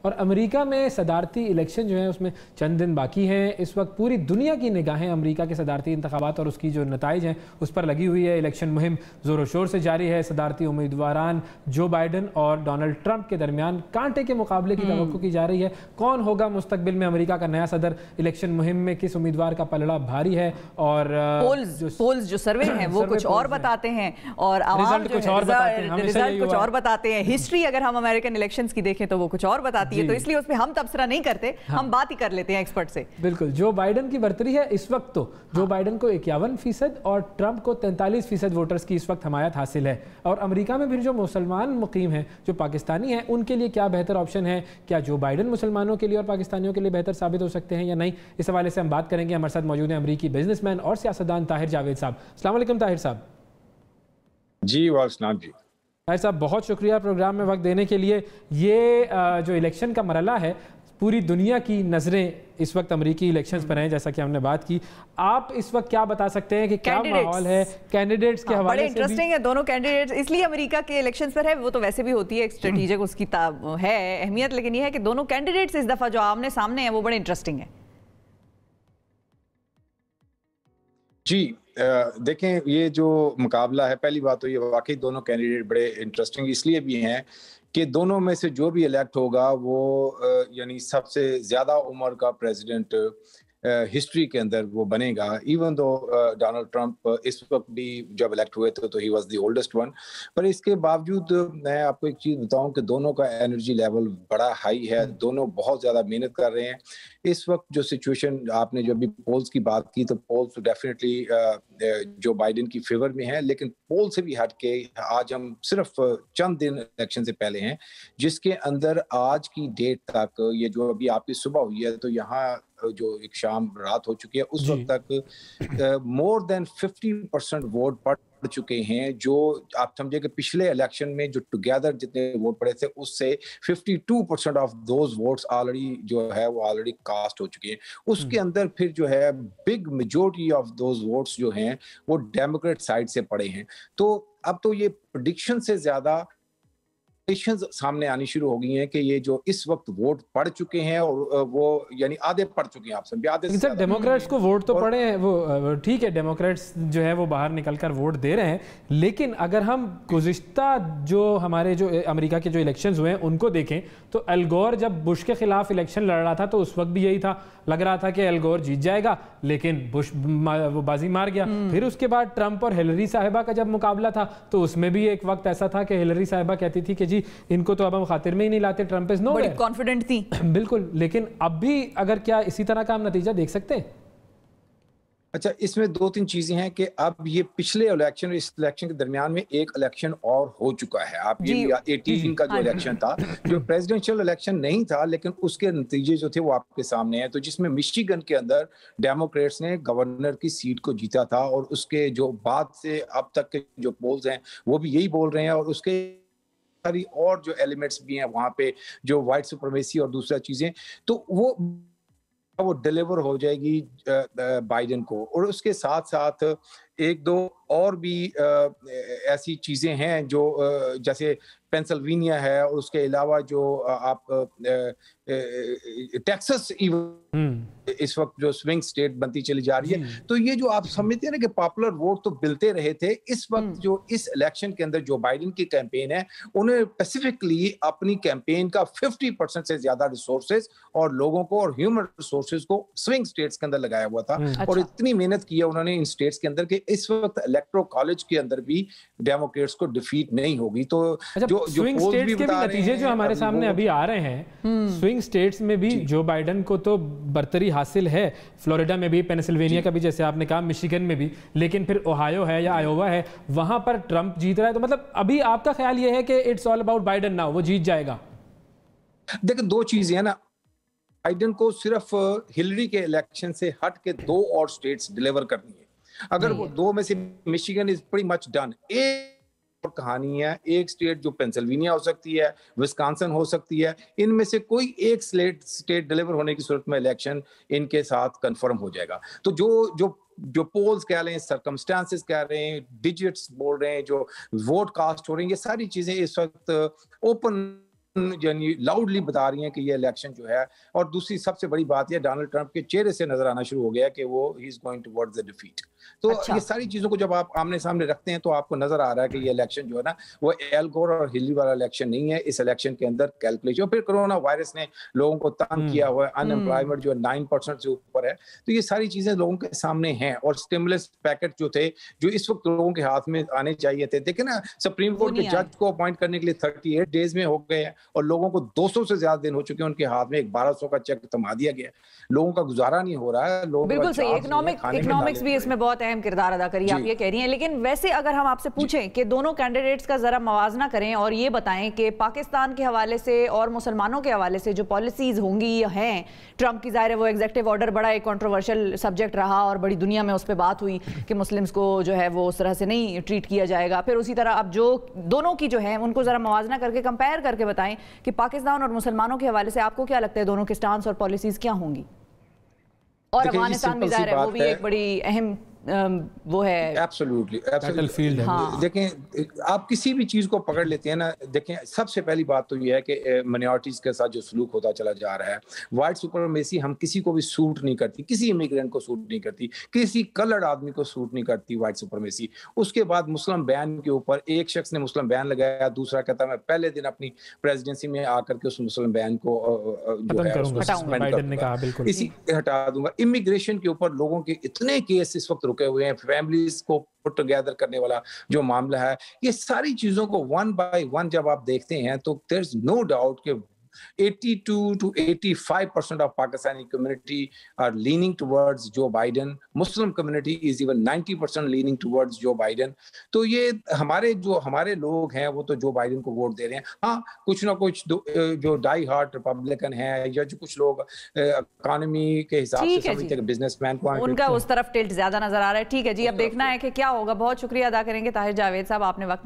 और अमेरिका में सदारती इलेक्शन जो है उसमें चंद दिन बाकी हैं। इस वक्त पूरी दुनिया की निगाहें अमेरिका के सदारती इंतखाबात और उसकी जो नताइज हैं उस पर लगी हुई है। इलेक्शन मुहिम ज़ोरों शोर से जारी है। सदारती उम्मीदवारान जो बाइडन और डोनाल्ड ट्रंप के दरमियान कांटे के मुकाबले की तवक्को की जा रही है। कौन होगा मुस्तकबिल में अमेरिका का नया सदर? इलेक्शन मुहिम में किस उम्मीदवार का पलड़ा भारी है? और पोल्स जो सर्वे हैं वो कुछ और बताते हैं और आवाम जो रिजल्ट कुछ और बताते हैं। हिस्ट्री अगर हम अमेरिकन इलेक्शंस की देखें तो वो कुछ और बताती है, तो इसलिए उसमें हम तबसरा नहीं करते, हम बात ही कर लेते हैं एक्सपर्ट से। बिल्कुल, जो बाइडन की बर्तरी है इस वक्त, तो जो बाइडन को 51% और ट्रंप को 43% वोटर्स की इस वक्त हमायत हासिल है। और अमेरिका में फिर जो मुसलमान मुकीम हैं, जो पाकिस्तानी हैं, उनके लिए क्या बेहतर ऑप्शन है? क्या जो बाइडन मुसलमानों के लिए और पाकिस्तानियों के लिए बेहतर साबित हो सकते हैं या नहीं? इस हवाले से हम बात करेंगे। हमारे साथ मौजूद हैं अमरीकी बिजनेसमैन और सियासतदान ताहिर जावेद साहब। अस्सलाम वालेकुम ताहिर साहब। जी वालेकुम जी। ताहिर साहब, बहुत शुक्रिया प्रोग्राम में वक्त देने के लिए। ये जो इलेक्शन का मरला है, पूरी दुनिया की नज़रें इस वक्त अमेरिकी इलेक्शंस पर हैं, जैसा कि हमने बात की। आप इस वक्त क्या बता सकते हैं कि क्या माहौल है कैंडिडेट्स के हवाले से? बड़े इंटरेस्टिंग है दोनों कैंडिडेट्स, इसलिए अमेरिका के इलेक्शंस पर है। वो तो वैसे भी होती है एक स्ट्रेटेजिक उसकी है अहमियत, लेकिन ये है कि दोनों कैंडिडेट्स इस दफा जो आमने सामने हैं वो बड़े इंटरेस्टिंग है। जी देखें, ये जो मुकाबला है, पहली बात तो ये वाकई दोनों कैंडिडेट बड़े इंटरेस्टिंग इसलिए भी हैं कि दोनों में से जो भी इलेक्ट होगा वो यानी सबसे ज्यादा उम्र का प्रेसिडेंट हिस्ट्री के अंदर वो बनेगा। इवन दो डोनाल्ड ट्रंप इस वक्त भी जब इलेक्ट हुए थे तो he was the oldest one, पर इसके बावजूद मैं आपको एक चीज बताऊं कि दोनों का एनर्जी लेवल बड़ा हाई है, दोनों बहुत ज्यादा मेहनत कर रहे हैं। इस वक्त जो सिचुएशन, आपने जो अभी पोल्स की बात की, तो पोल्स तो डेफिनेटली जो बाइडेन की फेवर में है, लेकिन पोल से भी हट के आज हम सिर्फ चंद दिन इलेक्शन से पहले हैं, जिसके अंदर आज की डेट तक ये जो अभी आपकी सुबह हुई है तो यहाँ जो एक शाम रात हो चुकी है, उस वक्त तक मोर देन 50% वोट पड़ चुके हैं। जो आप समझे कि पिछले इलेक्शन में जो टुगेदर जितने वोट पड़े थे उससे 52% ऑफ दोज वोट्स ऑलरेडी जो है वो ऑलरेडी कास्ट हो चुके हैं। उसके अंदर फिर जो है big majority of those votes जो हैं वो डेमोक्रेट साइड से पड़े हैं। तो अब तो ये प्रेडिक्शन से ज्यादा सामने आनी शुरू हो गई हैं कि ये जो इस वक्त वोट पड़ चुके हैं और वो यानी आधे पड़ चुके हैं, आप समझे आधे से सर। डेमोक्रेट्स को वोट तो पड़े हैं, वो ठीक है, डेमोक्रेट्स जो है वो बाहर निकलकर वोट दे रहे हैं, लेकिन अगर हम गुज़िश्ता जो हमारे जो अमेरिका के जो इलेक्शंस हुए हैं उनको देखें तो अल गोर जब बुश के खिलाफ इलेक्शन लड़ रहा था तो उस वक्त भी यही था, लग रहा था कि अल गोर जीत जाएगा, लेकिन बुश वो बाजी मार गया। फिर उसके बाद ट्रंप और हिलरी साहिबा का जब मुकाबला था तो उसमें भी एक वक्त ऐसा था कि हिलरी साहिबा कहती थी कि जी इनको तो अब हम खातिर में ही नहीं लाते, ट्रंप इज नो, बड़ी कॉन्फिडेंट थी। बिल्कुल, लेकिन अब भी अगर क्या इसी तरह का हम नतीजा देख सकते हैं? अच्छा, इसमें दो तीन चीजें हैं कि अब ये पिछले इलेक्शन और इस इलेक्शन के दरमियान में एक इलेक्शन और हो चुका है। आप ये 18 का जो इलेक्शन था, जो प्रेसिडेंशियल इलेक्शन नहीं था, लेकिन उसके नतीजे जो थे वो आपके सामने हैं। तो जिसमें मिशिगन के अंदर डेमोक्रेट्स ने गवर्नर की सीट को जीता था और उसके जो बाद से अब तक के जो पोल्स हैं वो भी यही बोल रहे हैं, और उसके सारी और जो एलिमेंट्स भी हैं वहां पे, जो व्हाइट सुप्रीमेसी और दूसरा चीजें, तो वो डिलीवर हो जाएगी बाइडेन को। और उसके साथ साथ एक दो और भी ऐसी चीजें हैं जो जैसे पेंसिल्वेनिया है, और उसके अलावा जो आप टेक्सास इस वक्त जो स्विंग स्टेट बनती चली जा रही है। तो ये जो आप समझते हैं ना कि पॉपुलर वोट तो मिलते रहे थे, इस वक्त जो इस इलेक्शन के अंदर जो बाइडेन की कैंपेन है उन्हें स्पेसिफिकली अपनी कैंपेन का 50% से ज्यादा रिसोर्सेज और लोगों को और ह्यूमन रिसोर्सेज को स्विंग स्टेट्स के अंदर लगाया हुआ था। और इतनी मेहनत की है उन्होंने इन स्टेट्स के अंदर कि इस वक्त इलेक्टोरल कॉलेज के अंदर भी डेमोक्रेट्स को डिफीट नहीं होगी। तो जो स्विंग स्टेट्स के भी नतीजे जो हमारे सामने अभी आ रहे हैं, स्विंग स्टेट्स में भी जो बाइडेन को तो बर्तरी हासिल है, फ्लोरिडा में भी, पेंसिल्वेनिया का भी जैसे आपने कहा, मिशिगन में भी, लेकिन फिर ओहायो है या आयोवा है, वहां पर ट्रंप जीत रहा है। तो मतलब अभी आपका ख्याल ये है कि it's all about Biden now, वो जीत जाएगा? देखो, दो चीजें हैं ना, बाइडेन को सिर्फ हिलरी के इलेक्शन से हट के दो और स्टेट्स डिलीवर करनी है। अगर वो दो में से Michigan is pretty much done, एक और कहानी है, एक स्टेट जो पेंसिल्वेनिया हो सकती है, विस्कॉन्सिन हो सकती है, इनमें से कोई एक स्टेट डिलीवर होने की सूरत में इलेक्शन इनके साथ कंफर्म हो जाएगा। तो जो पोल्स कह रहे हैं, सर्कमस्टांसेस कह रहे हैं, डिजिट्स बोल रहे हैं, जो वोट कास्ट हो रहे हैं, ये सारी चीजें इस वक्त ओपन यानी लाउडली बता रही हैं कि ये इलेक्शन जो है, और दूसरी सबसे बड़ी बात यह डोनाल्ड ट्रंप के चेहरे से नजर आना शुरू हो गया कि वो he is going towards the defeat. तो अच्छा। ये सारी चीजों को जब आप आमने सामने रखते हैं तो आपको नजर आ रहा है कि ये इलेक्शन जो है ना वो एल गोर और हिलरी वाला इलेक्शन नहीं है। इस इलेक्शन के अंदर कैलकुलेशन, फिर कोरोना वायरस ने लोगों को तंग किया हुआ है, अनएम्प्लॉयमेंट जो 9% से ऊपर है, तो ये सारी चीजें लोगों के सामने हैं। और स्टिमुलस पैकेट जो थे, जो इस वक्त लोगों के हाथ में आने चाहिए थे, देखिए ना सुप्रीम कोर्ट के जज को अपॉइंट करने के लिए 38 डेज में हो गए हैं और लोगों को 200 से ज्यादा दिन हो चुके हैं उनके हाथ में, एक 1200 का चेक थमा दिया गया। लोगों का गुजारा नहीं हो रहा है। बिल्कुल सही, इकोनॉमिक्स भी इसमें बहुत अहम किरदार अदा करी, आप ये कह रही हैं। लेकिन वैसे अगर हम आपसे पूछें कि दोनों कैंडिडेट्स का जरा मवाजना करें और ये बताएं कि पाकिस्तान के हवाले से और मुसलमानों के हवाले से जो पॉलिसीज होंगी हैं ट्रंप की, जाहिर है वो एग्जीक्यूटिव ऑर्डर बड़ा एक कंट्रोवर्शियल सब्जेक्ट रहा और बड़ी दुनिया में उस पर बात हुई कि मुस्लिम्स को जो है वो उस तरह से नहीं ट्रीट किया जाएगा। फिर उसी तरह अब जो दोनों की जो है उनको जरा मवाजना करके कंपेयर करके बताएं कि पाकिस्तान और मुसलमानों के हवाले से आपको क्या लगता है दोनों के स्टांस और पॉलिसीज क्या होंगी। और अफगानिस्तान भी जाहिर है वो भी एक बड़ी अहम वो है, एब्सोल्युटली बैटलफील्ड है। हाँ। देखें आप किसी भी चीज को पकड़ लेते हैं ना, देखें सबसे पहली बात तो ये है कि माइनॉरिटीज के साथ जो सलूक होता चला जा रहा है, वाइट सुपरमेसी हम किसी को भी सूट नहीं करती, किसी इमिग्रेंट को सूट नहीं करती, किसी कलर्ड आदमी को सूट नहीं करती वाइट सुपरमेसी। उसके बाद मुस्लिम बैन के ऊपर एक शख्स ने मुस्लिम बैन लगाया, दूसरा कहता मैं पहले दिन अपनी प्रेसिडेंसी में आकर के उस मुस्लिम बैन को जो है इसी हटा दूंगा। इमिग्रेशन के ऊपर लोगों के इतने केस इस वक्त रुके हुए हैं, फैमिलीज को पुट टुगेदर करने वाला जो मामला है, ये सारी चीजों को वन बाय वन जब आप देखते हैं तो देयर इज नो डाउट कि 82 to 85% of Pakistani community are leaning towards Joe Biden. Muslim community is even 90% leaning towards Joe Biden. तो ये हमारे लोग हैं वो तो जो बाइडेन को वोट दे रहे हैं। हाँ, कुछ ना कुछ जो डाई हार्ट रिपब्लिकन है या जो कुछ लोग इकोनॉमी के हिसाब से समझते हैं, बिजनेसमैन को उनका उस तरफ टिल्ट ज्यादा नजर आ रहा है। ठीक है जी, अब देखना है कि क्या होगा। बहुत शुक्रिया अदा करेंगे ताहिर जावेद साहब, आपने वक्त